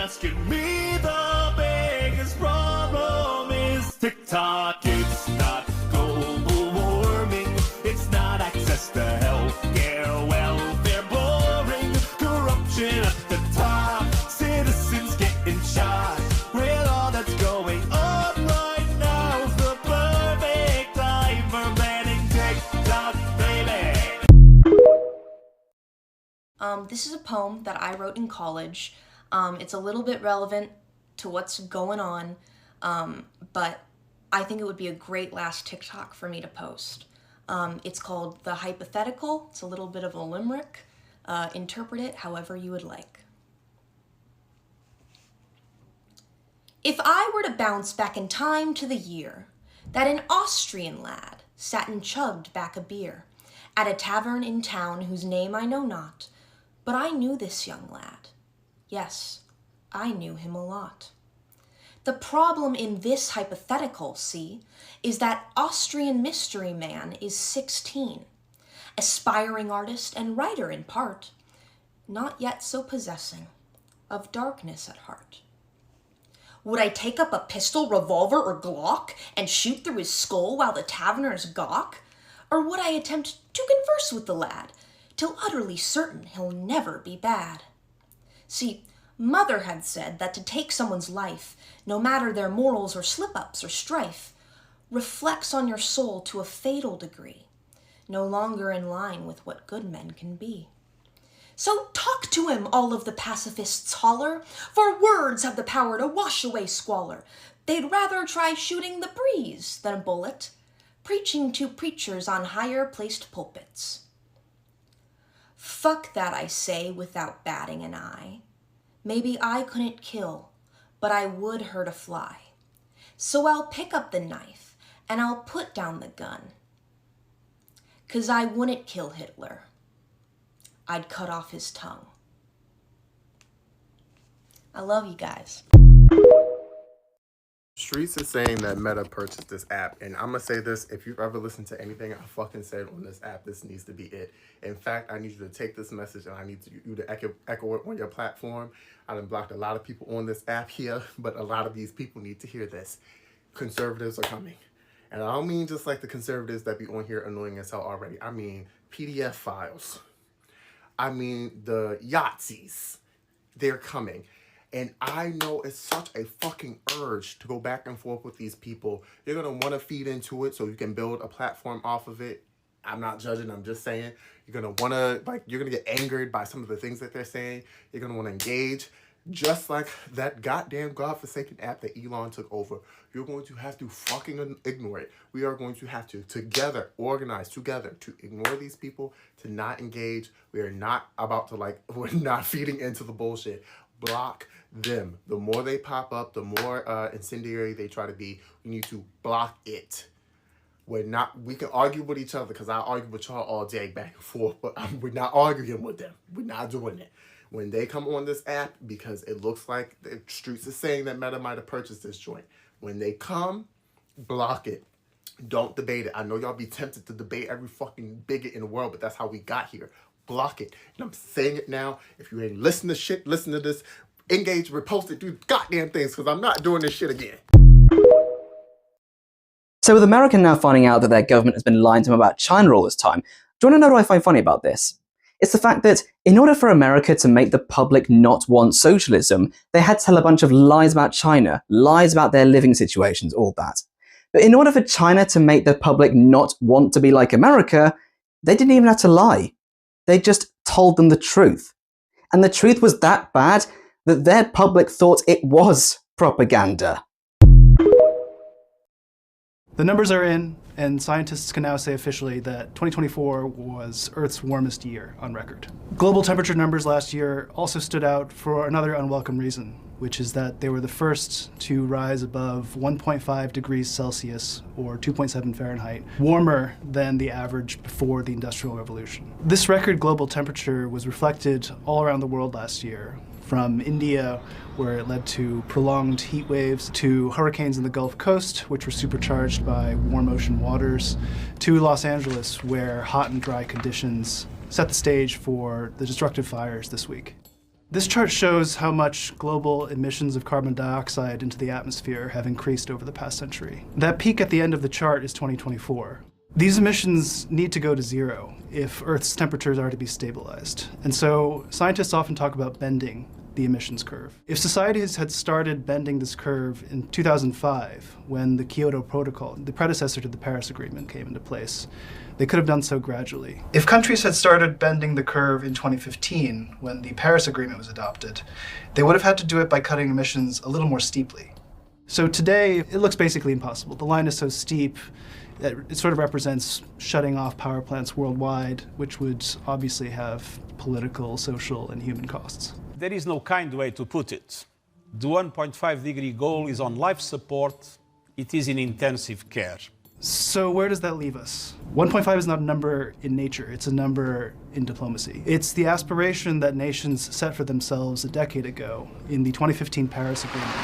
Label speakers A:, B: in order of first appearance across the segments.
A: asking me, the biggest problem is TikTok. It's not global warming, it's not access to healthcare, welfare, boring, corruption at the top, citizens getting shot. With all that's going on right now's the perfect time for banning TikTok, baby.
B: This is a poem that I wrote in college. It's a little bit relevant to what's going on, but I think it would be a great last TikTok for me to post. It's called The Hypothetical. It's a little bit of a limerick. Interpret it however you would like. If I were to bounce back in time to the year that an Austrian lad sat and chugged back a beer at a tavern in town whose name I know not, but I knew this young lad. Yes, I knew him a lot. The problem in this hypothetical, see, is that Austrian mystery man is 16, aspiring artist and writer in part, not yet so possessing of darkness at heart. Would I take up a pistol, revolver, or Glock and shoot through his skull while the taverners gawk? Or would I attempt to converse with the lad till utterly certain he'll never be bad? See, Mother had said that to take someone's life, no matter their morals or slip-ups or strife, reflects on your soul to a fatal degree, no longer in line with what good men can be. So talk to him, all of the pacifists holler, for words have the power to wash away squalor. They'd rather try shooting the breeze than a bullet, preaching to preachers on higher placed pulpits. Fuck that, I say, without batting an eye. Maybe I couldn't kill, but I would hurt a fly. So I'll pick up the knife and I'll put down the gun. 'Cause I wouldn't kill Hitler. I'd cut off his tongue. I love you guys.
C: Streets is saying that Meta purchased this app, and I'm gonna say this: if you've ever listened to anything I fucking said on this app, this needs to be it. In fact, I need you to take this message and I need you to echo it on your platform. I done blocked a lot of people on this app here, but a lot of these people need to hear this. Conservatives are coming. And I don't mean just like the conservatives that be on here annoying as hell already. I mean PDF files. I mean the Yahtzees. They're coming. And I know it's such a fucking urge to go back and forth with these people. You're going to want to feed into it so you can build a platform off of it. I'm not judging. I'm just saying. You're going to want to, you're going to get angered by some of the things that they're saying. You're going to want to engage. Just like that goddamn godforsaken app that Elon took over. You're going to have to fucking ignore it. We are going to have to together, organize together to ignore these people, to not engage. We are not about to we're not feeding into the bullshit. Block them. The more they pop up, the more incendiary they try to be. We need to block it. We can argue with each other because I argue with y'all all day back and forth, but we're not arguing with them. We're not doing it. When they come on this app, because it looks like the streets is saying that Meta might have purchased this joint. When they come, block it. Don't debate it. I know y'all be tempted to debate every fucking bigot in the world, but that's how we got here. Block it. And I'm saying it now. If you ain't listen to shit, listen to this. Engage, repost it, do goddamn things, because I'm not doing this shit again.
D: So with America now finding out that their government has been lying to them about China all this time, do you want to know what I find funny about this? It's the fact that in order for America to make the public not want socialism, they had to tell a bunch of lies about China, lies about their living situations, all that. But in order for China to make the public not want to be like America, they didn't even have to lie. They just told them the truth. And the truth was that bad that their public thought it was propaganda.
E: The numbers are in, and scientists can now say officially that 2024 was Earth's warmest year on record. Global temperature numbers last year also stood out for another unwelcome reason, which is that they were the first to rise above 1.5 degrees Celsius, or 2.7 Fahrenheit, warmer than the average before the Industrial Revolution. This record global temperature was reflected all around the world last year, from India, where it led to prolonged heat waves, to hurricanes in the Gulf Coast, which were supercharged by warm ocean waters, to Los Angeles, where hot and dry conditions set the stage for the destructive fires this week. This chart shows how much global emissions of carbon dioxide into the atmosphere have increased over the past century. That peak at the end of the chart is 2024. These emissions need to go to zero if Earth's temperatures are to be stabilized. And so scientists often talk about bending the emissions curve. If societies had started bending this curve in 2005, when the Kyoto Protocol, the predecessor to the Paris Agreement, came into place, they could have done so gradually. If countries had started bending the curve in 2015, when the Paris Agreement was adopted, they would have had to do it by cutting emissions a little more steeply. So today, it looks basically impossible. The line is so steep that it sort of represents shutting off power plants worldwide, which would obviously have political, social, and human costs.
F: There is no kind way to put it. The 1.5-degree goal is on life support. It is in intensive care.
E: So where does that leave us? 1.5 is not a number in nature, it's a number in diplomacy. It's the aspiration that nations set for themselves a decade ago in the 2015 Paris Agreement.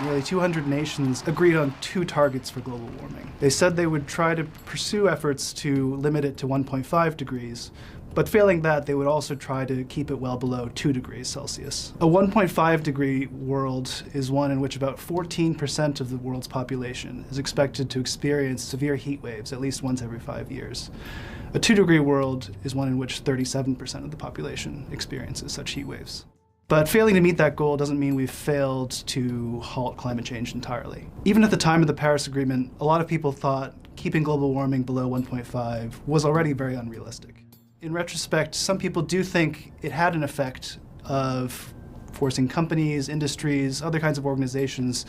E: Nearly 200 nations agreed on 2 targets for global warming. They said they would try to pursue efforts to limit it to 1.5 degrees, but failing that, they would also try to keep it well below 2 degrees Celsius. A 1.5 degree world is one in which about 14% of the world's population is expected to experience severe heat waves at least once every 5 years. A 2 degree world is one in which 37% of the population experiences such heat waves. But failing to meet that goal doesn't mean we've failed to halt climate change entirely. Even at the time of the Paris Agreement, a lot of people thought keeping global warming below 1.5 was already very unrealistic. In retrospect, some people do think it had an effect of forcing companies, industries, other kinds of organizations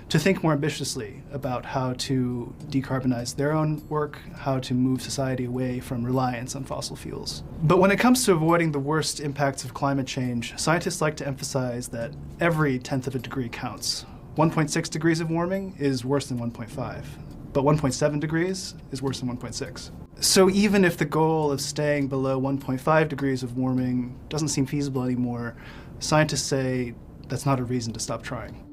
E: to think more ambitiously about how to decarbonize their own work, how to move society away from reliance on fossil fuels. But when it comes to avoiding the worst impacts of climate change, scientists like to emphasize that every 1/10 of a degree counts. 1.6 degrees of warming is worse than 1.5. But 1.7 degrees is worse than 1.6. So even if the goal of staying below 1.5 degrees of warming doesn't seem feasible anymore, scientists say that's not a reason to stop trying.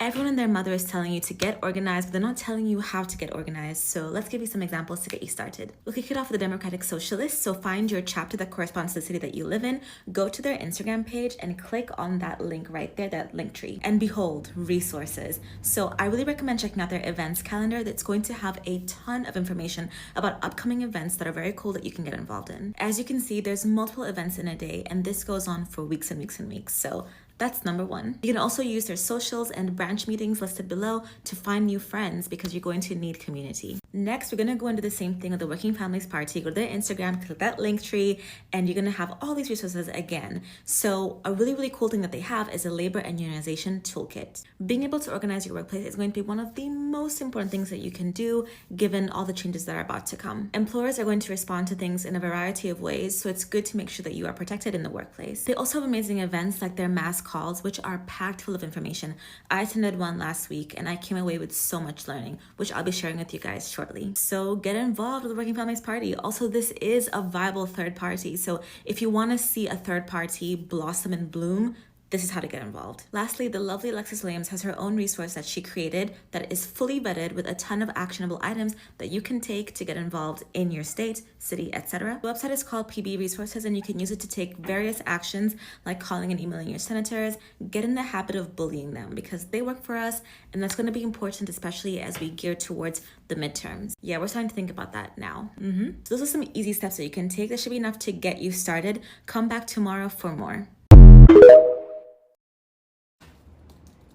G: Everyone and their mother is telling you to get organized, but they're not telling you how to get organized. So let's give you some examples to get you started. We'll kick it off with the Democratic Socialists. So find your chapter that corresponds to the city that you live in, go to their Instagram page and click on that link right there, that link tree. And behold, resources. So I really recommend checking out their events calendar. That's going to have a ton of information about upcoming events that are very cool that you can get involved in. As you can see, there's multiple events in a day, and this goes on for weeks and weeks and weeks. So that's number one. You can also use their socials and branch meetings listed below to find new friends because you're going to need community. Next, we're gonna go into the same thing with the Working Families Party. Go to their Instagram, click that link tree, and you're gonna have all these resources again. So a really, really cool thing that they have is a labor and unionization toolkit. Being able to organize your workplace is going to be one of the most important things that you can do given all the changes that are about to come. Employers are going to respond to things in a variety of ways, so it's good to make sure that you are protected in the workplace. They also have amazing events like their mass calls, which are packed full of information. I attended one last week and I came away with so much learning, which I'll be sharing with you guys shortly. So get involved with the Working Families Party. Also, this is a viable third party. So if you want to see a third party blossom and bloom, this is how to get involved. Lastly, the lovely Alexis Williams has her own resource that she created that is fully vetted with a ton of actionable items that you can take to get involved in your state, city, etc. The website is called PB Resources, and you can use it to take various actions like calling and emailing your senators. Get in the habit of bullying them because they work for us, and that's going to be important, especially as we gear towards the midterms. Yeah, we're starting to think about that now. So those are some easy steps that you can take. That should be enough to get you started. Come back tomorrow for more.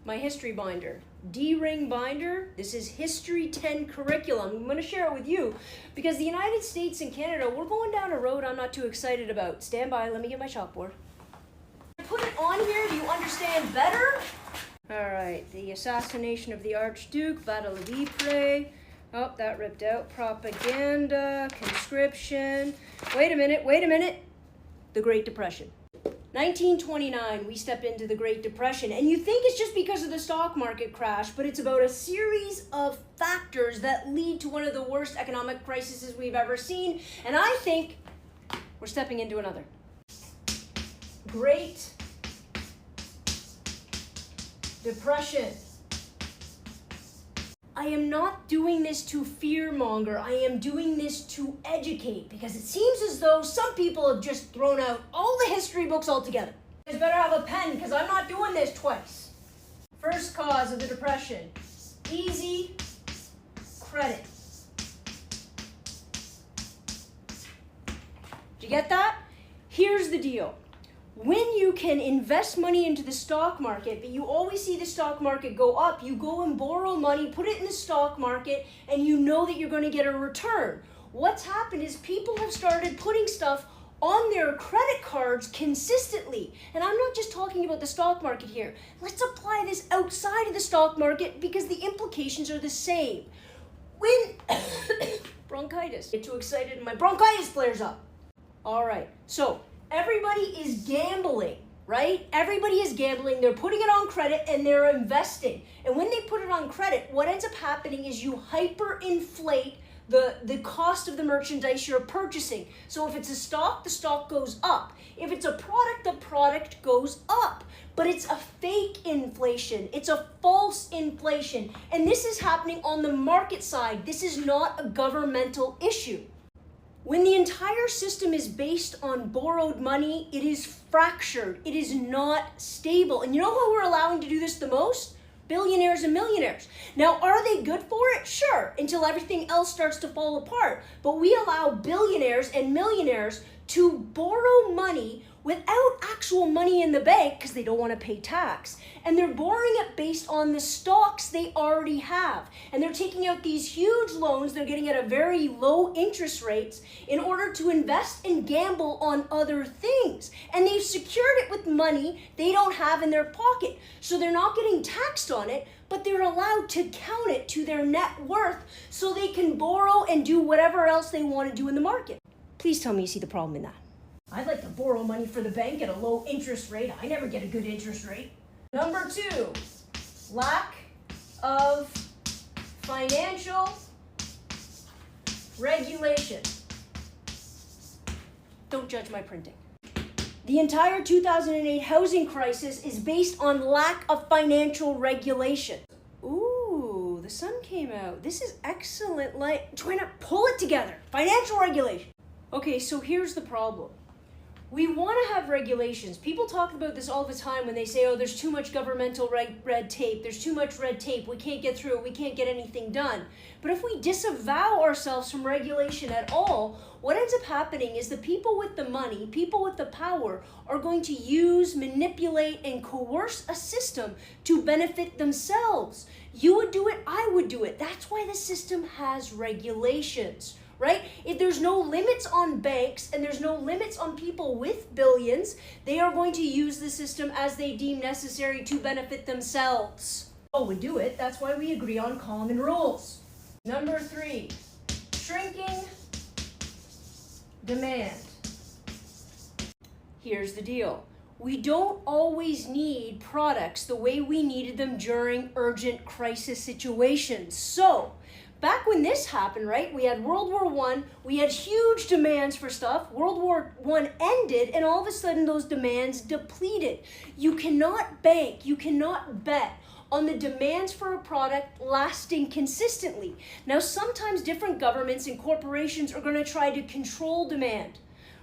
H: My history binder, D-ring binder. This is History 10 curriculum. I'm going to share it with you because the United States and Canada, we're going down a road I'm not too excited about. Stand by, let me get my chalkboard. Put it on here, do you understand better? All right, the assassination of the Archduke, Battle of Ypres. Oh, that ripped out. Propaganda, conscription. Wait a minute. The Great Depression. 1929, we step into the Great Depression, and you think it's just because of the stock market crash, but it's about a series of factors that lead to one of the worst economic crises we've ever seen, and I think we're stepping into another. Great Depression. I am not doing this to fearmonger. I am doing this to educate, because it seems as though some people have just thrown out all the history books altogether. You guys better have a pen, because I'm not doing this twice. First cause of the Depression, easy credit. Did you get that? Here's the deal. When you can invest money into the stock market, but you always see the stock market go up, you go and borrow money, put it in the stock market, and you know that you're going to get a return. What's happened is people have started putting stuff on their credit cards consistently. And I'm not just talking about the stock market here. Let's apply this outside of the stock market, because the implications are the same. When bronchitis, get too excited and my bronchitis flares up. All right, so everybody is gambling, right? Everybody is gambling. They're putting it on credit and they're investing. And when they put it on credit, what ends up happening is you hyperinflate the cost of the merchandise you're purchasing. So if it's a stock, the stock goes up. If it's a product, the product goes up. But it's a fake inflation. It's a false inflation. And this is happening on the market side. This is not a governmental issue. When the entire system is based on borrowed money, it is fractured. It is not stable. And you know who we're allowing to do this the most? Billionaires and millionaires. Now, are they good for it? Sure, until everything else starts to fall apart. But we allow billionaires and millionaires to borrow money without actual money in the bank, because they don't want to pay tax. And they're borrowing it based on the stocks they already have. And they're taking out these huge loans, they're getting at a very low interest rates in order to invest and gamble on other things. And they've secured it with money they don't have in their pocket. So they're not getting taxed on it, but they're allowed to count it to their net worth so they can borrow and do whatever else they want to do in the market. Please tell me you see the problem in that. I'd like to borrow money for the bank at a low interest rate. I never get a good interest rate. Number 2, lack of financial regulation. Don't judge my printing. The entire 2008 housing crisis is based on lack of financial regulation. Ooh, the sun came out. This is excellent. Trying to pull it together. Financial regulation. Okay, so here's the problem. We want to have regulations. People talk about this all the time when they say, oh, there's too much governmental red tape. There's too much red tape. We can't get through it. We can't get anything done. But if we disavow ourselves from regulation at all, what ends up happening is the people with the money, people with the power, are going to use, manipulate, and coerce a system to benefit themselves. You would do it, I would do it. That's why the system has regulations. Right? If there's no limits on banks and there's no limits on people with billions, they are going to use the system as they deem necessary to benefit themselves. Oh, we do it. That's why we agree on common rules. Number 3, shrinking demand. Here's the deal. We don't always need products the way we needed them during urgent crisis situations. So, back when this happened, right, we had World War I, we had huge demands for stuff. World War I ended, and all of a sudden those demands depleted. You cannot bank, you cannot bet on the demands for a product lasting consistently. Now, sometimes different governments and corporations are going to try to control demand,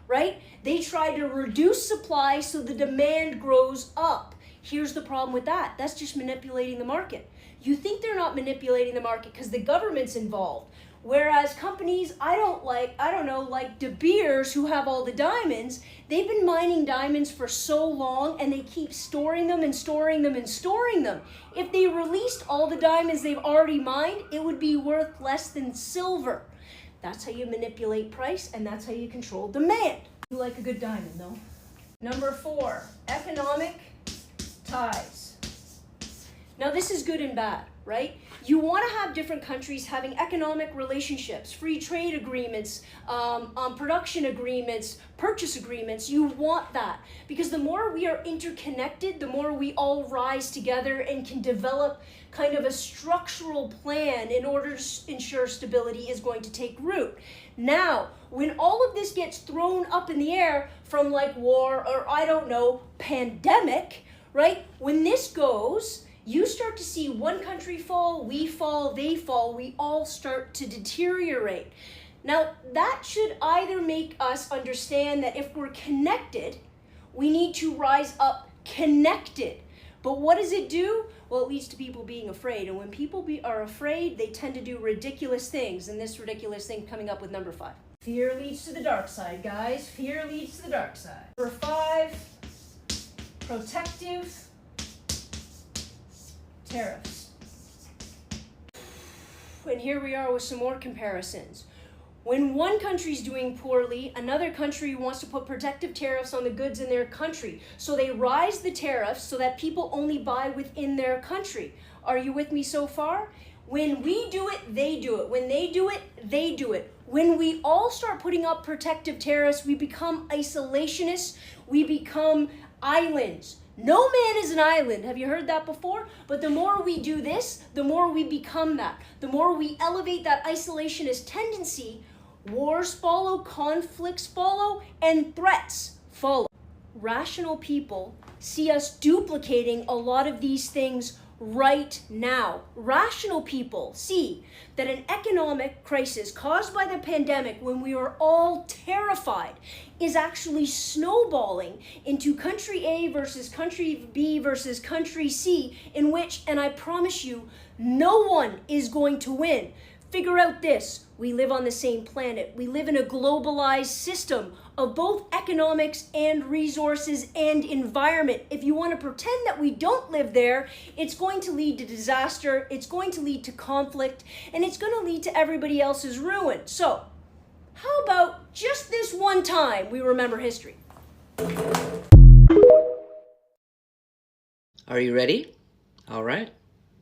H: right? They try to reduce supply so the demand grows up. Here's the problem with that. That's just manipulating the market. You think they're not manipulating the market because the government's involved. Whereas companies like De Beers, who have all the diamonds, they've been mining diamonds for so long and they keep storing them and storing them and storing them. If they released all the diamonds they've already mined, it would be worth less than silver. That's how you manipulate price, and that's how you control demand. You like a good diamond, though. Number 4, economic ties. Now, this is good and bad, right? You want to have different countries having economic relationships, free trade agreements, production agreements, purchase agreements. You want that because the more we are interconnected, the more we all rise together and can develop kind of a structural plan in order to ensure stability is going to take root. Now, when all of this gets thrown up in the air from like war or pandemic, right? When this goes, you start to see one country fall, we fall, they fall, we all start to deteriorate. Now, that should either make us understand that if we're connected, we need to rise up connected. But what does it do? Well, it leads to people being afraid. And when people are afraid, they tend to do ridiculous things. And this ridiculous thing coming up with number 5. Fear leads to the dark side, guys. Fear leads to the dark side. Number 5, protective tariffs. And here we are with some more comparisons. When one country's doing poorly, another country wants to put protective tariffs on the goods in their country. So they rise the tariffs so that people only buy within their country. Are you with me so far? When we do it, they do it. When they do it, they do it. When we all start putting up protective tariffs, we become isolationists. We become islands. No man is an island. Have you heard that before? But the more we do this, the more we become that. The more we elevate that isolationist tendency, wars follow, conflicts follow, and threats follow. Rational people see us duplicating a lot of these things right now. Rational people see that an economic crisis caused by the pandemic, when we are all terrified, is actually snowballing into country A versus country B versus country C, in which, and I promise you, no one is going to win. Figure out this: we live on the same planet. We live in a globalized system of both economics and resources and environment. If you want to pretend that we don't live there, it's going to lead to disaster, it's going to lead to conflict, and it's going to lead to everybody else's ruin. So, how about just this one time we remember history?
I: Are you ready? All right.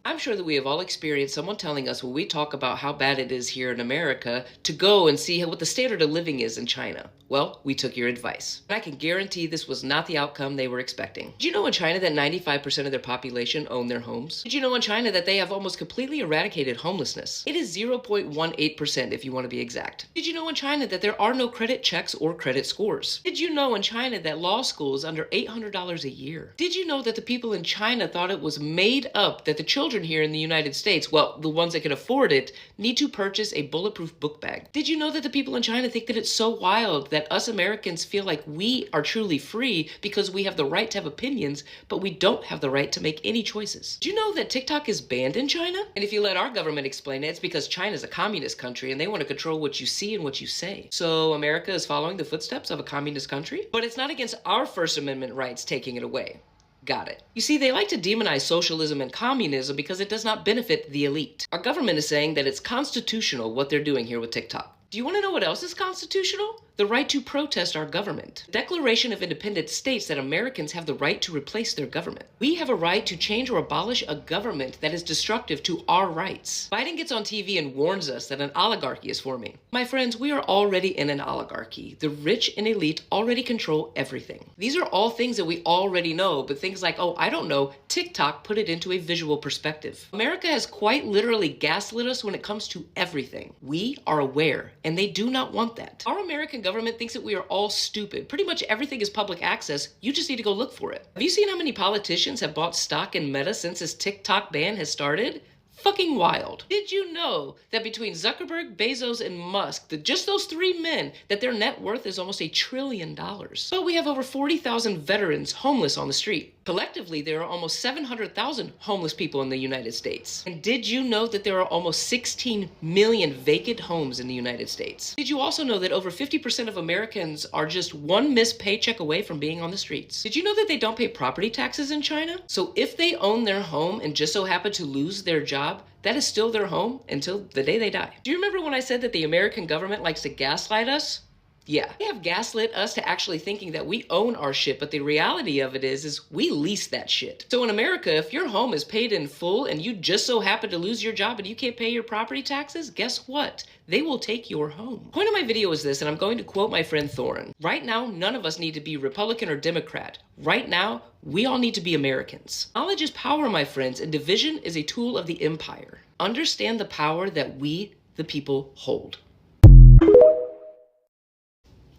I: I'm sure that we have all experienced someone telling us when we talk about how bad it is here in America to go and see what the standard of living is in China. Well, we took your advice. And I can guarantee this was not the outcome they were expecting. Did you know in China that 95% of their population own their homes? Did you know in China that they have almost completely eradicated homelessness? It is 0.18% if you want to be exact. Did you know in China that there are no credit checks or credit scores? Did you know in China that law school is under $800 a year? Did you know that the people in China thought it was made up that the children here in the United States, well, the ones that can afford it, need to purchase a bulletproof book bag? Did you know that the people in China think that it's so wild that us Americans feel like we are truly free because we have the right to have opinions, but we don't have the right to make any choices? Do you know that TikTok is banned in China? And if you let our government explain it, it's because China's a communist country and they want to control what you see and what you say. So America is following the footsteps of a communist country? But it's not against our First Amendment rights taking it away. Got it. You see, they like to demonize socialism and communism because it does not benefit the elite. Our government is saying that it's constitutional what they're doing here with TikTok. Do you want to know what else is constitutional? The right to protest our government. The Declaration of Independence states that Americans have the right to replace their government. We have a right to change or abolish a government that is destructive to our rights. Biden gets on TV and warns us that an oligarchy is forming. My friends, we are already in an oligarchy. The rich and elite already control everything. These are all things that we already know, but things like, oh, I don't know, TikTok put it into a visual perspective. America has quite literally gaslit us when it comes to everything. We are aware, and they do not want that. Our American government thinks that we are all stupid. Pretty much everything is public access. You just need to go look for it. Have you seen how many politicians have bought stock in Meta since this TikTok ban has started? Fucking wild. Did you know that between Zuckerberg, Bezos, and Musk, that just those three men, that their net worth is almost $1 trillion? But we have over 40,000 veterans homeless on the street. Collectively, there are almost 700,000 homeless people in the United States. And did you know that there are almost 16 million vacant homes in the United States? Did you also know that over 50% of Americans are just one missed paycheck away from being on the streets? Did you know that they don't pay property taxes in China? So if they own their home and just so happen to lose their job, that is still their home until the day they die. Do you remember when I said that the American government likes to gaslight us? Yeah, they have gaslit us to actually thinking that we own our shit, but the reality of it is we lease that shit. So in America, if your home is paid in full and you just so happen to lose your job and you can't pay your property taxes, guess what? They will take your home. The point of my video is this, and I'm going to quote my friend Thorin. Right now, none of us need to be Republican or Democrat. Right now, we all need to be Americans. Knowledge is power, my friends, and division is a tool of the empire. Understand the power that we, the people, hold.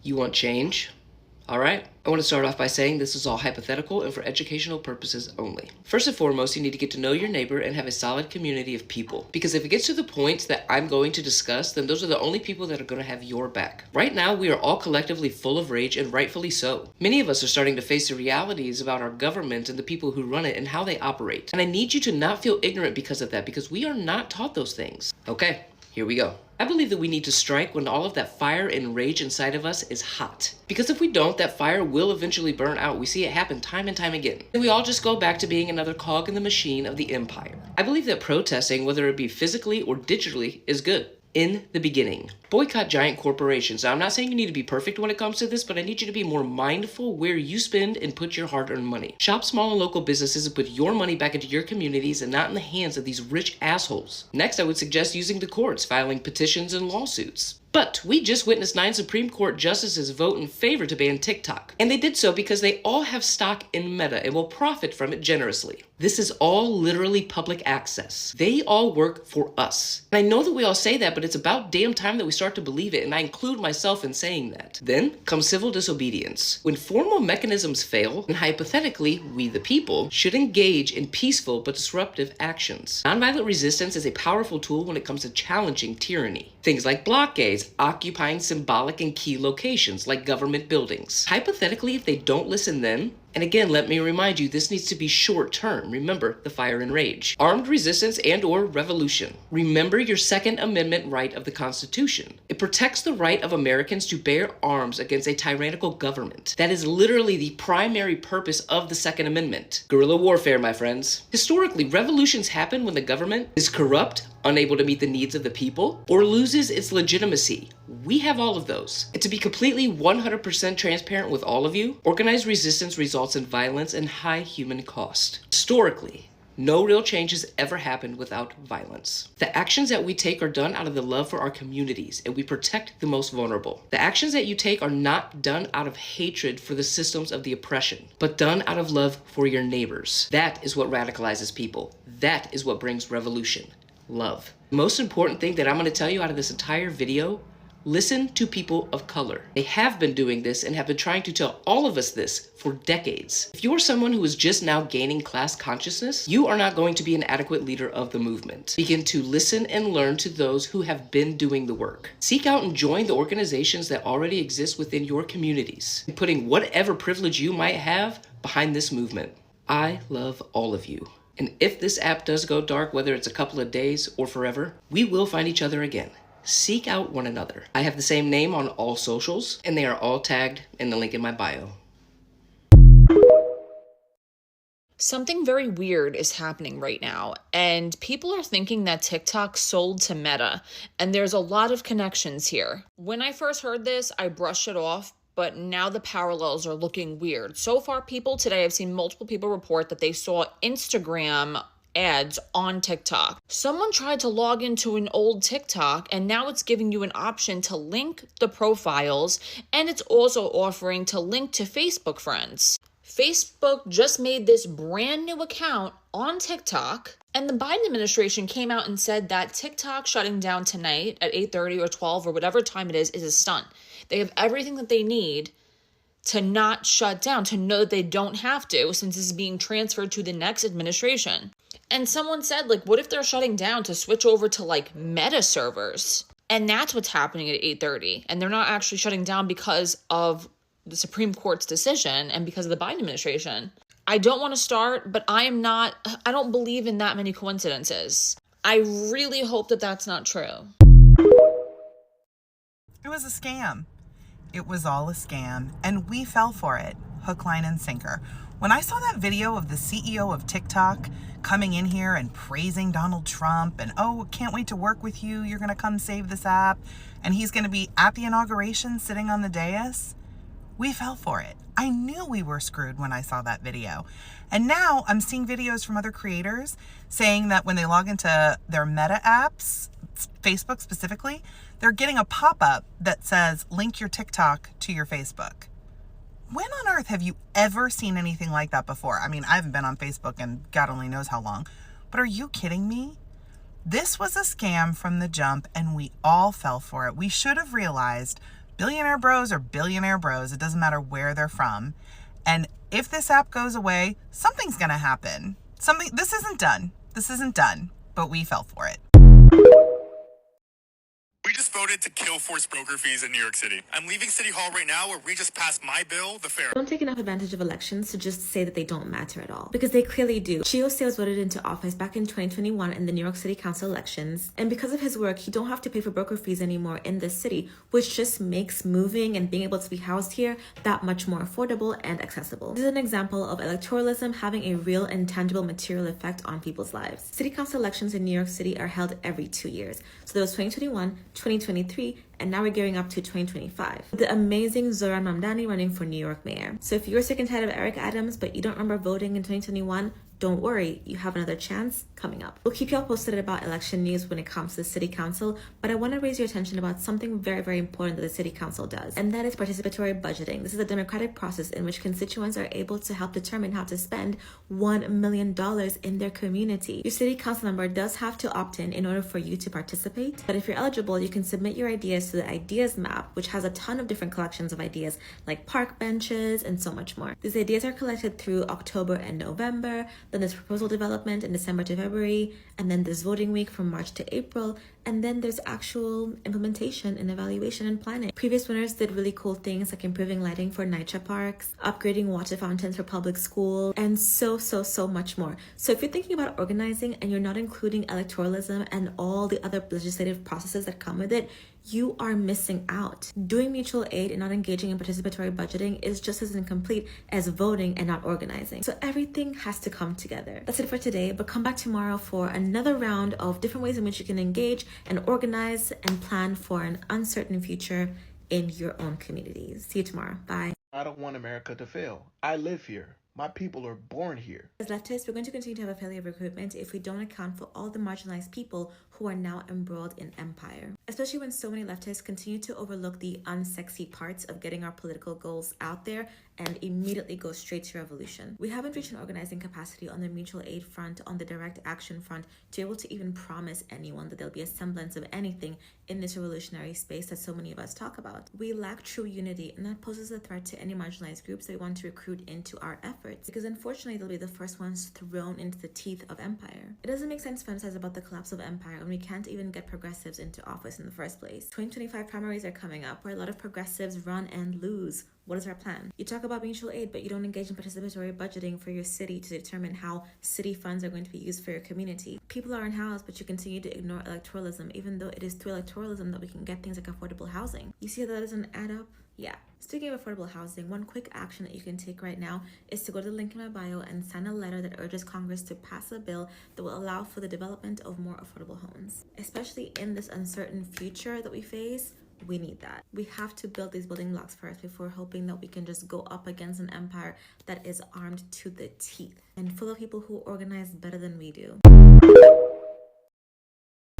I: You want change? All right, I want to start off by saying this is all hypothetical and for educational purposes only. First and foremost, you need to get to know your neighbor and have a solid community of people. Because if it gets to the points that I'm going to discuss, then those are the only people that are going to have your back. Right now, we are all collectively full of rage, and rightfully so. Many of us are starting to face the realities about our government and the people who run it and how they operate. And I need you to not feel ignorant because of that, because we are not taught those things. Okay, here we go. I believe that we need to strike when all of that fire and rage inside of us is hot. Because if we don't, that fire will eventually burn out. We see it happen time and time again. And we all just go back to being another cog in the machine of the empire. I believe that protesting, whether it be physically or digitally, is good. In the beginning. Boycott giant corporations. Now, I'm not saying you need to be perfect when it comes to this, but I need you to be more mindful where you spend and put your hard-earned money. Shop small and local businesses and put your money back into your communities and not in the hands of these rich assholes. Next, I would suggest using the courts, filing petitions and lawsuits. But we just witnessed 9 Supreme Court justices vote in favor to ban TikTok. And they did so because they all have stock in Meta and will profit from it generously. This is all literally public access. They all work for us. And I know that we all say that, but it's about damn time that we start to believe it, and I include myself in saying that. Then comes civil disobedience. When formal mechanisms fail, then hypothetically, we the people should engage in peaceful but disruptive actions. Nonviolent resistance is a powerful tool when it comes to challenging tyranny. Things like blockades, occupying symbolic and key locations like government buildings. Hypothetically, if they don't listen then, and again, let me remind you, this needs to be short term. Remember the fire and rage. Armed resistance and or revolution. Remember your Second Amendment right of the Constitution. It protects the right of Americans to bear arms against a tyrannical government. That is literally the primary purpose of the Second Amendment. Guerrilla warfare, my friends. Historically, revolutions happen when the government is corrupt, unable to meet the needs of the people, or loses its legitimacy. We have all of those. And to be completely 100% transparent with all of you, organized resistance results in violence and high human cost. Historically, no real changes ever happened without violence. The actions that we take are done out of the love for our communities, and we protect the most vulnerable. The actions that you take are not done out of hatred for the systems of the oppression, but done out of love for your neighbors. That is what radicalizes people. That is what brings revolution. Love. The most important thing that I'm going to tell you out of this entire video, listen to people of color. They have been doing this and have been trying to tell all of us this for decades. If you're someone who is just now gaining class consciousness, you are not going to be an adequate leader of the movement. Begin to listen and learn to those who have been doing the work. Seek out and join the organizations that already exist within your communities, putting whatever privilege you might have behind this movement. I love all of you. And if this app does go dark, whether it's a couple of days or forever, we will find each other again. Seek out one another. I have the same name on all socials, and they are all tagged in the link in my bio.
J: Something very weird is happening right now, and people are thinking that TikTok sold to Meta, and there's a lot of connections here. When I first heard this, I brushed it off, but now the parallels are looking weird. So far, today, I've seen multiple people report that they saw Instagram ads on TikTok. Someone tried to log into an old TikTok, and now it's giving you an option to link the profiles, and it's also offering to link to Facebook friends. Facebook just made this brand new account on TikTok, and the Biden administration came out and said that TikTok shutting down tonight at 8:30 or 12 or whatever time it is a stunt. They have everything that they need to not shut down, to know that they don't have to, since this is being transferred to the next administration. And someone said, what if they're shutting down to switch over to, Meta servers? And that's what's happening at 8:30. And they're not actually shutting down because of the Supreme Court's decision and because of the Biden administration. I don't want to start, but I don't believe in that many coincidences. I really hope that that's not true.
K: It was a scam. It was all a scam, and we fell for it, hook, line, and sinker. When I saw that video of the CEO of TikTok coming in here and praising Donald Trump and, oh, can't wait to work with you, you're going to come save this app, and he's going to be at the inauguration sitting on the dais, we fell for it. I knew we were screwed when I saw that video. And now I'm seeing videos from other creators saying that when they log into their Meta apps, Facebook specifically, they're getting a pop-up that says, link your TikTok to your Facebook. When on earth have you ever seen anything like that before? I mean, I haven't been on Facebook in God only knows how long, but are you kidding me? This was a scam from the jump, and we all fell for it. We should have realized Billionaire bros or billionaire bros, it doesn't matter where they're from. And if this app goes away, something's gonna happen. This isn't done. This isn't done, but we fell for it.
L: We just voted to kill forced broker fees in New York City. I'm leaving City Hall right now where we just passed my bill, the fair.
G: Don't take enough advantage of elections to just say that they don't matter at all, because they clearly do. Chiyo Sei was voted into office back in 2021 in the New York City Council elections, and because of his work, he don't have to pay for broker fees anymore in this city, which just makes moving and being able to be housed here that much more affordable and accessible. This is an example of electoralism having a real and tangible material effect on people's lives. City Council elections in New York City are held every 2 years. So there was 2021, 2023, and now we're gearing up to 2025. The amazing Zohran Mamdani running for New York mayor. So if you're sick and tired of Eric Adams, but you don't remember voting in 2021, don't worry, you have another chance coming up. We'll keep you all posted about election news when it comes to the city council, but I want to raise your attention about something very, very important that the city council does, and that is participatory budgeting. This is a democratic process in which constituents are able to help determine how to spend $1 million in their community. Your city council member does have to opt in order for you to participate, but if you're eligible, you can submit your ideas to the Ideas Map, which has a ton of different collections of ideas like park benches and so much more. These ideas are collected through October and November. Then there's proposal development in December to February, and then there's voting week from March to April, and then there's actual implementation and evaluation and planning. Previous winners did really cool things like improving lighting for NYCHA parks, upgrading water fountains for public school, and so much more. So if you're thinking about organizing and you're not including electoralism and all the other legislative processes that come with it, you are missing out. Doing mutual aid and not engaging in participatory budgeting is just as incomplete as voting and not organizing. So everything has to come together. That's it for today, but come back tomorrow for another round of different ways in which you can engage and organize and plan for an uncertain future in your own communities. See you tomorrow. Bye.
M: I don't want America to fail. I live here. My people are born here.
G: As leftists, we're going to continue to have a failure of recruitment if we don't account for all the marginalized people who are now embroiled in empire. Especially when so many leftists continue to overlook the unsexy parts of getting our political goals out there and immediately go straight to revolution. We haven't reached an organizing capacity on the mutual aid front, on the direct action front, to be able to even promise anyone that there'll be a semblance of anything in this revolutionary space that so many of us talk about. We lack true unity, and that poses a threat to any marginalized groups that we want to recruit into our efforts, because unfortunately they'll be the first ones thrown into the teeth of empire. It doesn't make sense to fantasize about the collapse of empire when we can't even get progressives into office in the first place. 2025 primaries are coming up where a lot of progressives run and lose. What is our plan? You talk about mutual aid, but you don't engage in participatory budgeting for your city to determine how city funds are going to be used for your community. People are unhoused, but you continue to ignore electoralism, even though it is through electoralism that we can get things like affordable housing. You see how that doesn't add up? Yeah. Speaking of affordable housing, one quick action that you can take right now is to go to the link in my bio and sign a letter that urges Congress to pass a bill that will allow for the development of more affordable homes. Especially in this uncertain future that we face, we need that. We have to build these building blocks first before hoping that we can just go up against an empire that is armed to the teeth and full of people who organize better than we do.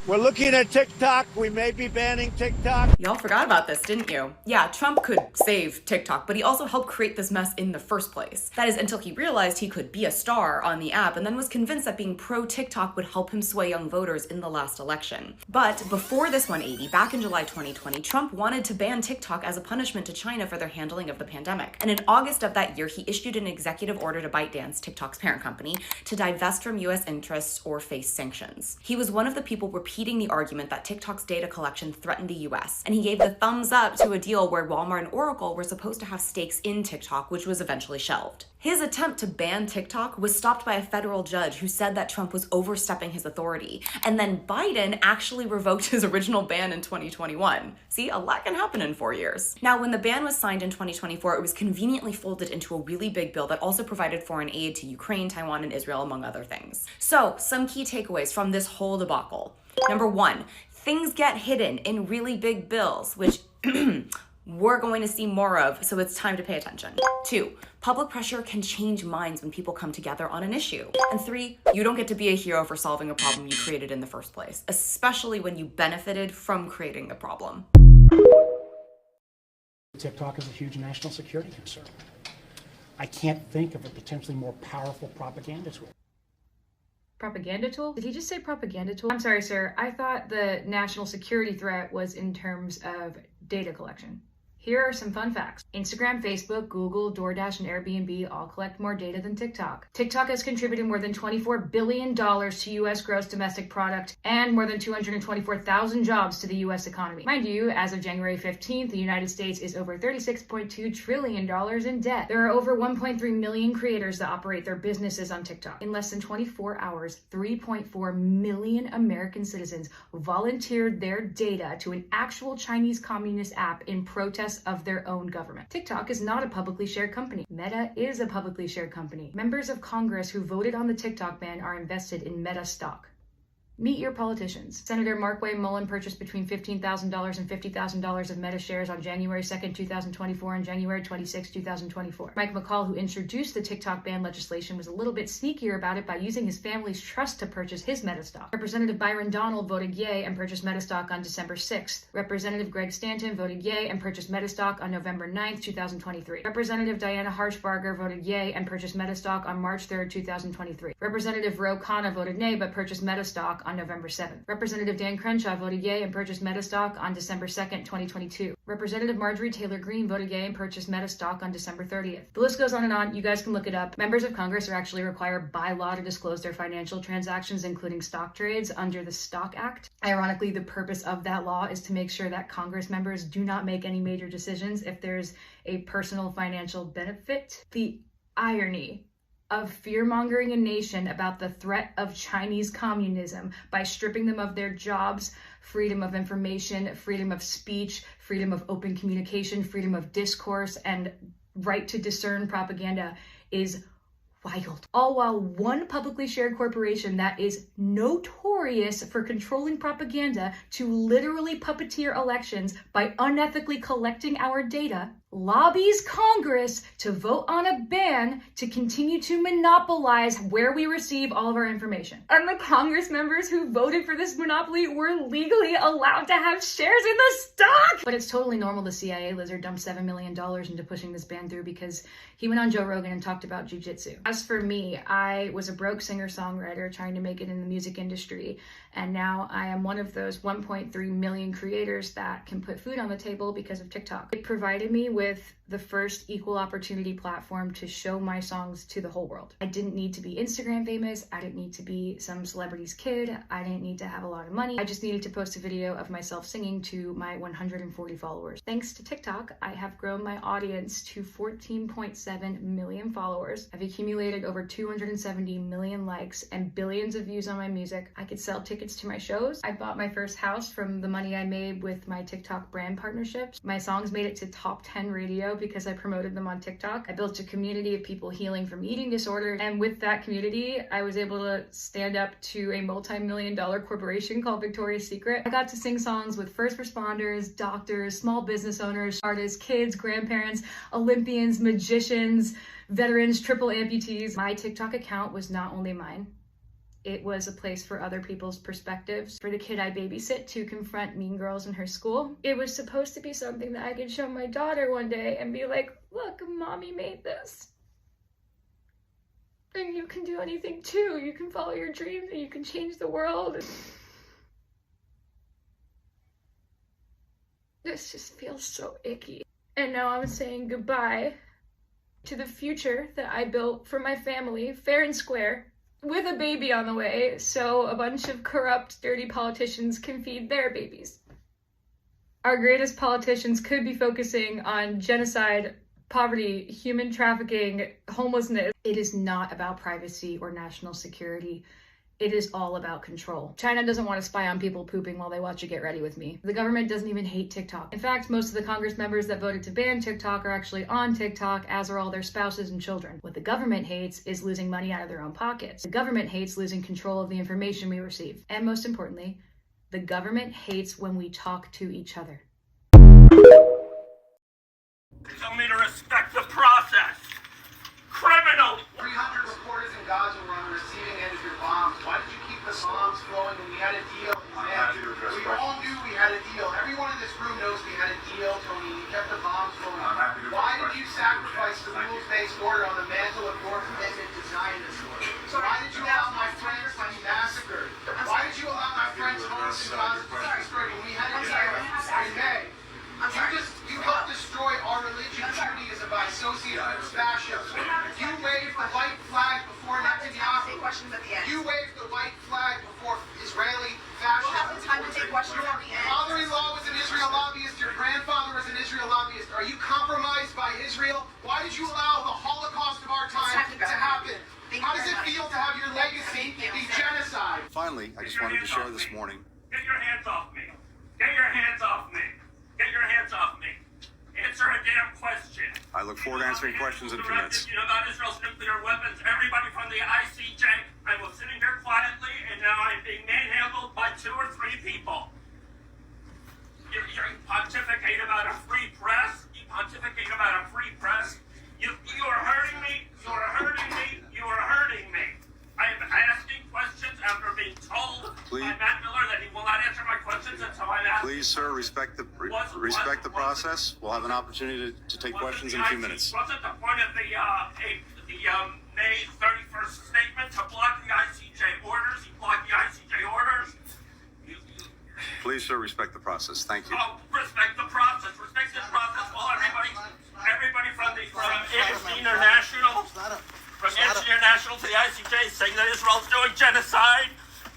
N: We're looking at TikTok. We may be banning TikTok.
O: Y'all forgot about this, didn't you? Yeah, Trump could save TikTok, but he also helped create this mess in the first place. That is until he realized he could be a star on the app and then was convinced that being pro-TikTok would help him sway young voters in the last election. But before this 180, back in July 2020, Trump wanted to ban TikTok as a punishment to China for their handling of the pandemic. And in August of that year, he issued an executive order to ByteDance, TikTok's parent company, to divest from US interests or face sanctions. He was one of the people repeating the argument that TikTok's data collection threatened the US, and he gave the thumbs up to a deal where Walmart and Oracle were supposed to have stakes in TikTok, which was eventually shelved. His attempt to ban TikTok was stopped by a federal judge who said that Trump was overstepping his authority, and then Biden actually revoked his original ban in 2021. See, a lot can happen in 4 years. Now, when the ban was signed in 2024, it was conveniently folded into a really big bill that also provided foreign aid to Ukraine, Taiwan, and Israel, among other things. So, some key takeaways from this whole debacle. Number one, things get hidden in really big bills, which we're going to see more of, so it's time to pay attention. 2, public pressure can change minds when people come together on an issue. And 3, you don't get to be a hero for solving a problem you created in the first place, especially when you benefited from creating the problem.
P: TikTok is a huge national security concern. I can't think of a potentially more powerful propaganda tool.
Q: Propaganda tool? Did he just say propaganda tool? I'm sorry, sir. I thought the national security threat was in terms of data collection. Here are some fun facts. Instagram, Facebook, Google, DoorDash, and Airbnb all collect more data than TikTok. TikTok has contributed more than $24 billion to U.S. gross domestic product and more than 224,000 jobs to the U.S. economy. Mind you, as of January 15th, the United States is over $36.2 trillion in debt. There are over 1.3 million creators that operate their businesses on TikTok. In less than 24 hours, 3.4 million American citizens volunteered their data to an actual Chinese communist app in protest of their own government. TikTok is not a publicly shared company. Meta is a publicly shared company. Members of Congress who voted on the TikTok ban are invested in Meta stock. Meet your politicians. Senator Markway Mullen purchased between $15,000 and $50,000 of Meta shares on January 2nd, 2024 and January 26, 2024. Mike McCall, who introduced the TikTok ban legislation, was a little bit sneakier about it by using his family's trust to purchase his Meta stock. Representative Byron Donald voted yay and purchased Meta stock on December 6th. Representative Greg Stanton voted yay and purchased Meta stock on November 9th, 2023. Representative Diana Harshbarger voted yay and purchased Meta stock on March 3rd, 2023. Representative Ro Khanna voted nay but purchased Meta stock on November 7th. Representative Dan Crenshaw voted yay and purchased Meta stock on December 2nd, 2022. Representative Marjorie Taylor Greene voted yay and purchased Meta stock on December 30th. The list goes on and on. You guys can look it up. Members of Congress are actually required by law to disclose their financial transactions, including stock trades, under the Stock Act. Ironically, the purpose of that law is to make sure that Congress members do not make any major decisions if there's a personal financial benefit. The irony of fear-mongering a nation about the threat of Chinese communism by stripping them of their jobs, freedom of information, freedom of speech, freedom of open communication, freedom of discourse, and right to discern propaganda is wild. All while one publicly shared corporation that is notorious for controlling propaganda to literally puppeteer elections by unethically collecting our data lobbies Congress to vote on a ban to continue to monopolize where we receive all of our information. And the Congress members who voted for this monopoly were legally allowed to have shares in the stock! But it's totally normal the CIA lizard dumped $7 million into pushing this ban through because he went on Joe Rogan and talked about jujitsu. As for me, I was a broke singer-songwriter trying to make it in the music industry, and now I am one of those 1.3 million creators that can put food on the table because of TikTok. It provided me with the first equal opportunity platform to show my songs to the whole world. I didn't need to be Instagram famous. I didn't need to be some celebrity's kid. I didn't need to have a lot of money. I just needed to post a video of myself singing to my 140 followers. Thanks to TikTok, I have grown my audience to 14.7 million followers. I've accumulated over 270 million likes and billions of views on my music. I could sell tickets to my shows. I bought my first house from the money I made with my TikTok brand partnerships. My songs made it to top 10 radio because I promoted them on TikTok. I built a community of people healing from eating disorders, and with that community, I was able to stand up to a multi-million-dollar corporation called Victoria's Secret. I got to sing songs with first responders, doctors, small business owners, artists, kids, grandparents, Olympians, magicians, veterans, triple amputees. My TikTok account was not only mine. It was a place for other people's perspectives, for the kid I babysit to confront mean girls in her school. It was supposed to be something that I could show my daughter one day and be like, look, mommy made this. And you can do anything too. You can follow your dreams and you can change the world. This just feels so icky. And now I'm saying goodbye to the future that I built for my family, fair and square, with a baby on the way, so a bunch of corrupt, dirty politicians can feed their babies. Our greatest politicians could be focusing on genocide, poverty, human trafficking, homelessness. It is not about privacy or national security. It is all about control. China doesn't want to spy on people pooping while they watch a Get Ready With Me. The government doesn't even hate TikTok. In fact, most of the Congress members that voted to ban TikTok are actually on TikTok, as are all their spouses and children. What the government hates is losing money out of their own pockets. The government hates losing control of the information we receive. And most importantly, the government hates when we talk to each other.
N: Tell me to respect the process. Criminal!
R: 300 reporters in Gaza were on the receiving end of your bombs. Why did you keep the bombs flowing when we had a deal? We all knew we had a deal. Everyone in this room knows we had a deal, Tony. You kept the bombs flowing. Why did you sacrifice the rules-based order on the mantle of your commitment to Zionism? So why did you allow my friends to be massacred? Why did you allow my friends' homes in Gaza to be destroyed when we had a deal in May? You helped destroy
S: Finally, I just wanted to share this morning.
N: Get your hands off me. Get your hands off me. Get your hands off me. Answer a damn question.
S: I look forward to answering questions in a few minutes.
N: You know about Israel's nuclear weapons. Everybody from the ICJ. I was sitting here quietly, and now I'm being manhandled by 2 or 3 people. You pontificate about a free press. You pontificate about a free press. You are hurting me. You are hurting me. You are hurting me. I am asking questions after being told by Matt Miller that he will not answer my questions until I'm asked.
S: Please, sir, respect the process. We'll have an opportunity to take questions in a few minutes.
N: Wasn't the point of the May 31st statement to block the ICJ orders? You blocked the ICJ orders.
S: Please, sir, respect the process. Thank you.
N: Oh, respect the process. Respect this process. Well, everybody from Amnesty International, to the ICJ saying that Israel's doing genocide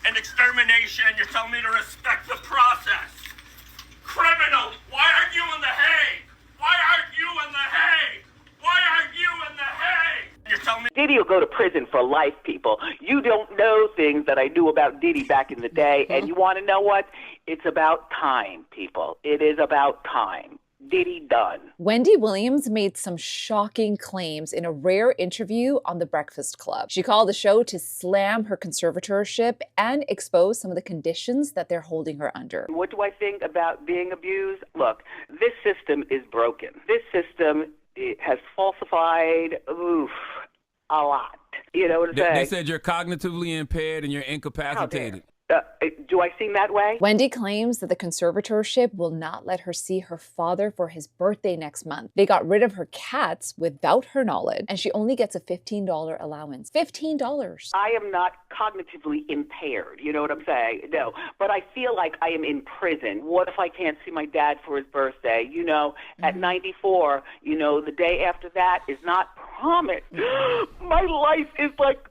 N: and extermination. You're telling me to respect the process. Criminal. Why aren't you in the Hague? Why aren't you in the Hague? Why aren't you in the Hague? You're telling me
T: Diddy will go to prison for life, people. You don't know things that I knew about Diddy back in the day, and you want to know what? It's about time, people. It is about time. Diddy done.
U: Wendy Williams made some shocking claims in a rare interview on The Breakfast Club. She called the show to slam her conservatorship and expose some of the conditions that they're holding her under.
T: What do I think about being abused? Look, this system is broken. This system has falsified, a lot. You know what I'm saying?
V: They said you're cognitively impaired and you're incapacitated.
T: Do I seem that way?
U: Wendy claims that the conservatorship will not let her see her father for his birthday next month. They got rid of her cats without her knowledge, and she only gets a $15 allowance. $15.
T: I am not cognitively impaired, you know what I'm saying? No, but I feel like I am in prison. What if I can't see my dad for his birthday? You know, at 94, you know, the day after that is not promised. My life is like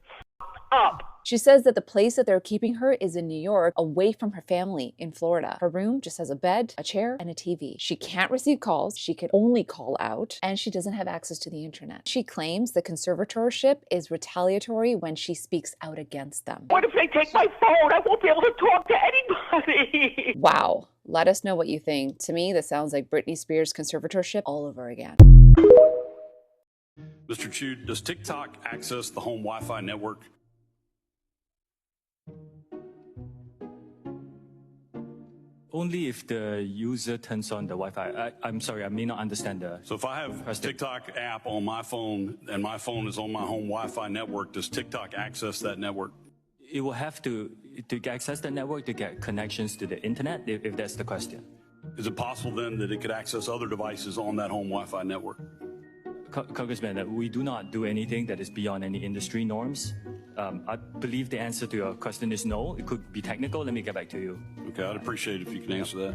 T: up.
U: She says that the place that they're keeping her is in New York, away from her family in Florida. Her room just has a bed, a chair, and a TV. She can't receive calls. She can only call out, and she doesn't have access to the internet. She claims the conservatorship is retaliatory when she speaks out against them.
T: What if they take my phone? I won't be able to talk to anybody.
U: Wow. Let us know what you think. To me, that sounds like Britney Spears' conservatorship all over again.
W: Mr. Chu, does TikTok access the home Wi-Fi network?
X: Only if the user turns on the Wi-Fi. I'm sorry, I may not understand the...
W: So if I have a TikTok app on my phone and my phone is on my home Wi-Fi network, does TikTok access that network?
X: It will have to access the network to get connections to the internet, if that's the question.
W: Is it possible then that it could access other devices on that home Wi-Fi network?
X: Congressman, we do not do anything that is beyond any industry norms. I believe the answer to your question is no. It could be technical. Let me get back to you.
W: Okay, I'd appreciate it if you can answer that.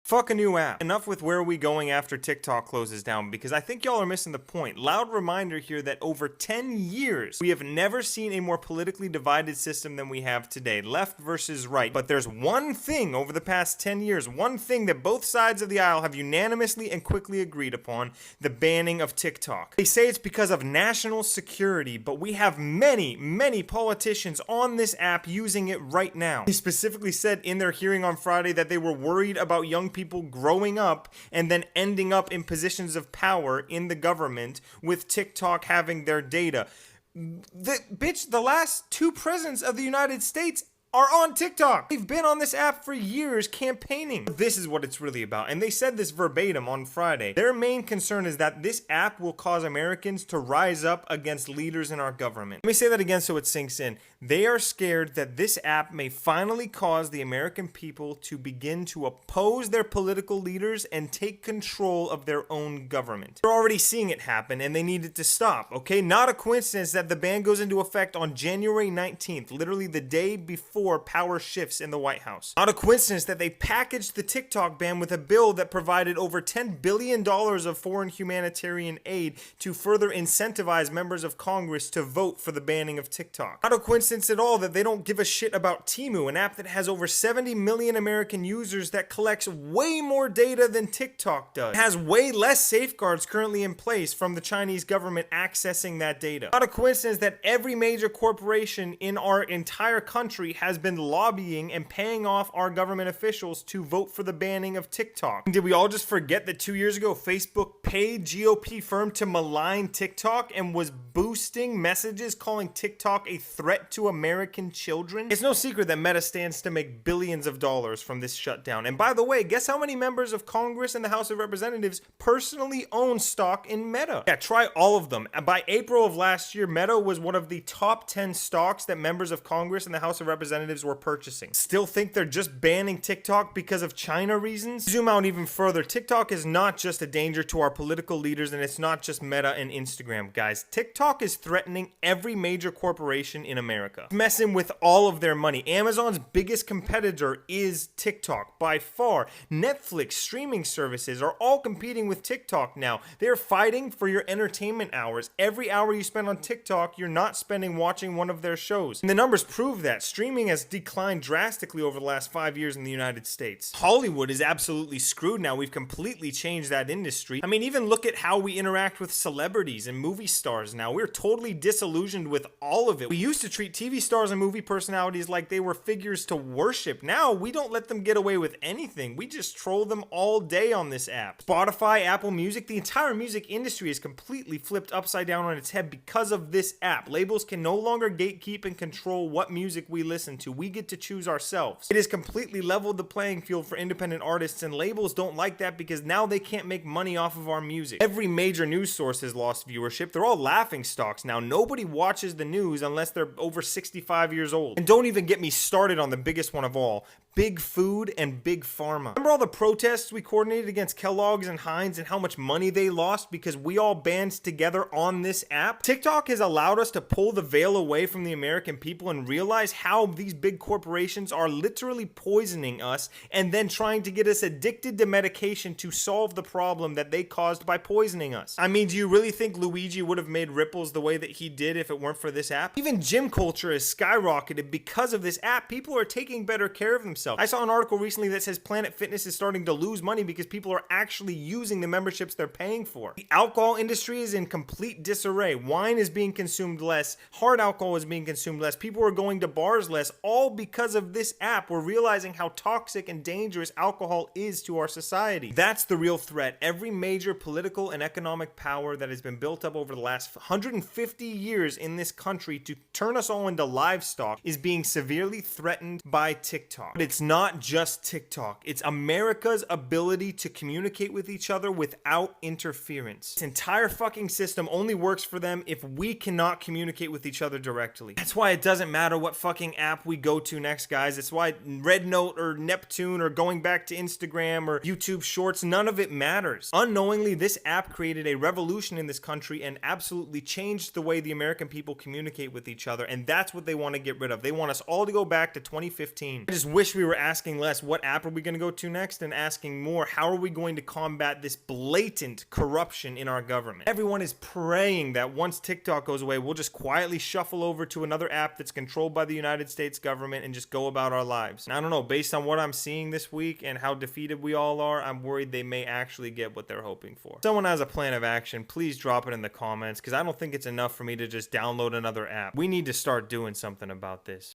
Y: Fuck a new app. Enough with where are we going after TikTok closes down, because I think y'all are missing the point. Loud reminder here that over 10 years, we have never seen a more politically divided system than we have today. Left versus right. But there's one thing over the past 10 years, one thing that both sides of the aisle have unanimously and quickly agreed upon: the banning of TikTok. They say it's because of national security, but we have many, many politicians on this app using it right now. They specifically said in their hearing on Friday that they were worried about young people growing up and then ending up in positions of power in the government with TikTok having their data. The last 2 presidents of the United States are on TikTok. They've been on this app for years campaigning. This is what it's really about. And they said this verbatim on Friday. Their main concern is that this app will cause Americans to rise up against leaders in our government. Let me say that again so it sinks in. They are scared that this app may finally cause the American people to begin to oppose their political leaders and take control of their own government. They're already seeing it happen and they need it to stop, okay? Not a coincidence that the ban goes into effect on January 19th, literally the day before before power shifts in the White House. Not a coincidence that they packaged the TikTok ban with a bill that provided over $10 billion of foreign humanitarian aid to further incentivize members of Congress to vote for the banning of TikTok. Not a coincidence at all that they don't give a shit about Temu, an app that has over 70 million American users that collects way more data than TikTok does. It has way less safeguards currently in place from the Chinese government accessing that data. Not a coincidence that every major corporation in our entire country has been lobbying and paying off our government officials to vote for the banning of TikTok. Did we all just forget that 2 years ago Facebook paid GOP firm to malign TikTok and was boosting messages calling TikTok a threat to American children? It's no secret that Meta stands to make billions of dollars from this shutdown. And by the way, guess how many members of Congress and the House of Representatives personally own stock in Meta? Yeah, try all of them. And by April of last year, Meta was one of the top 10 stocks that members of Congress and the House of Representatives were purchasing. Still think they're just banning TikTok because of China reasons? Zoom out even further. TikTok is not just a danger to our political leaders, and it's not just Meta and Instagram, guys. TikTok is threatening every major corporation in America. It's messing with all of their money. Amazon's biggest competitor is TikTok by far. Netflix, streaming services are all competing with TikTok now. They're fighting for your entertainment hours. Every hour you spend on TikTok, you're not spending watching one of their shows. And the numbers prove that. Streaming has declined drastically over the last 5 years in the United States. Hollywood is absolutely screwed now. We've completely changed that industry. I mean, even look at how we interact with celebrities and movie stars now. We're totally disillusioned with all of it. We used to treat TV stars and movie personalities like they were figures to worship. Now we don't let them get away with anything. We just troll them all day on this app. Spotify, Apple Music, the entire music industry is completely flipped upside down on its head because of this app. Labels can no longer gatekeep and control what music we listen to. We get to choose ourselves. It has completely leveled the playing field for independent artists, and labels don't like that because now they can't make money off of our music. Every major news source has lost viewership. They're all laughing stocks now. Nobody watches the news unless they're over 65 years old. And don't even get me started on the biggest one of all, Big Food and Big Pharma. Remember all the protests we coordinated against Kellogg's and Heinz and how much money they lost because we all band together on this app? TikTok has allowed us to pull the veil away from the American people and realize how these big corporations are literally poisoning us and then trying to get us addicted to medication to solve the problem that they caused by poisoning us. I mean, do you really think Luigi would have made ripples the way that he did if it weren't for this app? Even gym culture has skyrocketed because of this app. People are taking better care of themselves. I saw an article recently that says Planet Fitness is starting to lose money because people are actually using the memberships they're paying for. The alcohol industry is in complete disarray. Wine is being consumed less. Hard alcohol is being consumed less. People are going to bars less, all because of this app. We're realizing how toxic and dangerous alcohol is to our society. That's the real threat. Every major political and economic power that has been built up over the last 150 years in this country to turn us all into livestock is being severely threatened by TikTok. But it's not just TikTok. It's America's ability to communicate with each other without interference. This entire fucking system only works for them if we cannot communicate with each other directly. That's why it doesn't matter what fucking app we go to next, guys. It's why Red Note or Neptune or going back to Instagram or YouTube Shorts, none of it matters. Unknowingly, this app created a revolution in this country and absolutely changed the way the American people communicate with each other, and that's what they want to get rid of. They want us all to go back to 2015. I just wish we were asking less, what app are we going to go to next, and asking more, how are we going to combat this blatant corruption in our government? Everyone is praying that once TikTok goes away, we'll just quietly shuffle over to another app that's controlled by the United States government and just go about our lives. And I don't know, based on what I'm seeing this week and how defeated we all are, I'm worried they may actually get what they're hoping for. If someone has a plan of action, please drop it in the comments, because I don't think it's enough for me to just download another app. We need to start doing something about this.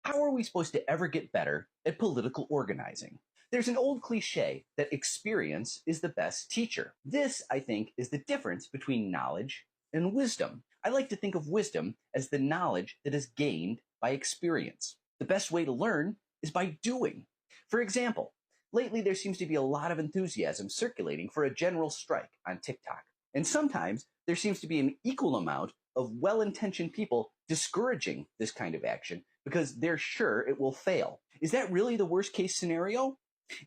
A: How are we supposed to ever get better at political organizing? There's an old cliche that experience is the best teacher. This, I think, is the difference between knowledge and wisdom. I like to think of wisdom as the knowledge that is gained by experience. The best way to learn is by doing. For example, lately there seems to be a lot of enthusiasm circulating for a general strike on TikTok. And sometimes there seems to be an equal amount of well-intentioned people discouraging this kind of action because they're sure it will fail. Is that really the worst case scenario?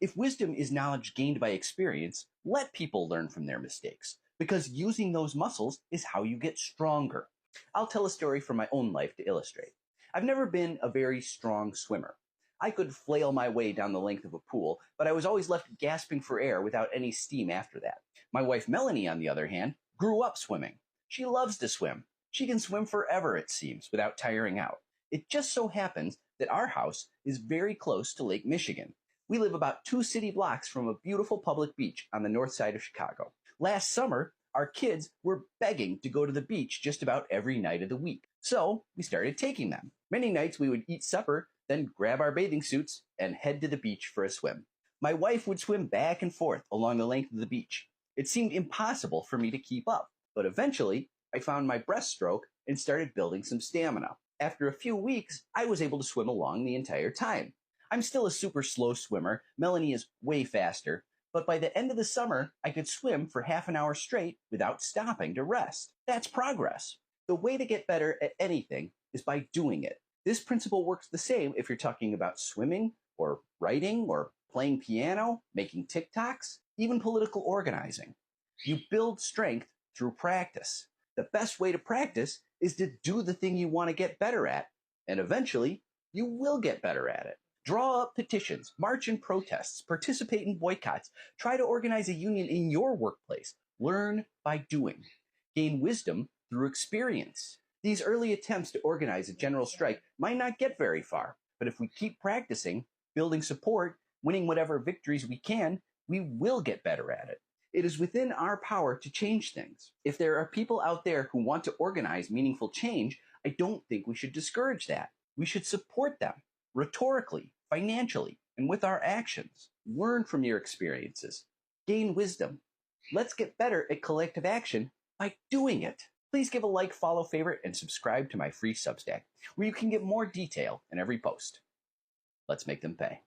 A: If wisdom is knowledge gained by experience, let people learn from their mistakes, because using those muscles is how you get stronger. I'll tell a story from my own life to illustrate. I've never been a very strong swimmer. I could flail my way down the length of a pool, but I was always left gasping for air without any steam after that. My wife Melanie, on the other hand, grew up swimming. She loves to swim. She can swim forever, it seems, without tiring out. It just so happens that our house is very close to Lake Michigan. We live about 2 city blocks from a beautiful public beach on the north side of Chicago. Last summer, our kids were begging to go to the beach just about every night of the week. So we started taking them. Many nights we would eat supper, then grab our bathing suits and head to the beach for a swim. My wife would swim back and forth along the length of the beach. It seemed impossible for me to keep up, but eventually I found my breaststroke and started building some stamina. After a few weeks, I was able to swim along the entire time. I'm still a super slow swimmer. Melanie is way faster, but by the end of the summer, I could swim for half an hour straight without stopping to rest. That's progress. The way to get better at anything is by doing it. This principle works the same if you're talking about swimming or writing or playing piano, making TikToks, even political organizing. You build strength through practice. The best way to practice is to do the thing you want to get better at, and eventually you will get better at it. Draw up petitions, march in protests, participate in boycotts, try to organize a union in your workplace. Learn by doing. Gain wisdom through experience. These early attempts to organize a general strike might not get very far, but if we keep practicing, building support, winning whatever victories we can, we will get better at it. It is within our power to change things. If there are people out there who want to organize meaningful change, I don't think we should discourage that. We should support them, rhetorically, financially, and with our actions. Learn from your experiences. Gain wisdom. Let's get better at collective action by doing it. Please give a like, follow, favorite, and subscribe to my free Substack, where you can get more detail in every post. Let's make them pay.